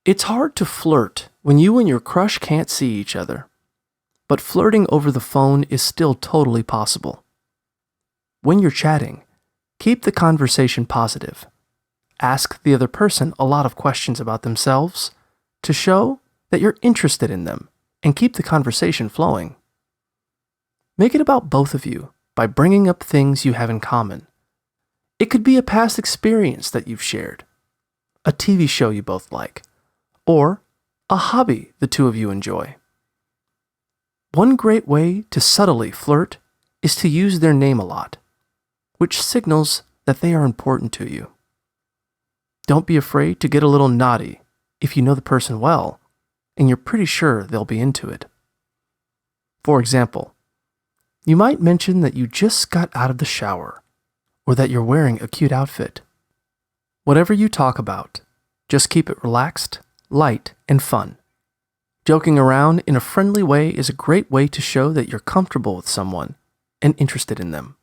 It's hard to flirt when you and your crush can't see each other, but flirting over the phone is still totally possible. When you're chatting, keep the conversation positive. Ask the other person a lot of questions about themselves to show that you're interested in them and keep the conversation flowing. Make it about both of you by bringing up things you have in common. It could be a past experience that you've shared, a TV show you both like, or a hobby the two of you enjoy. One great way to subtly flirt is to use their name a lot, which signals that they are important to you. Don't be afraid to get a little naughty if you know the person well and you're pretty sure they'll be into it. For example, you might mention that you just got out of the shower or that you're wearing a cute outfit. Whatever you talk about, just keep it relaxed, light, and fun. Joking around in a friendly way is a great way to show that you're comfortable with someone and interested in them.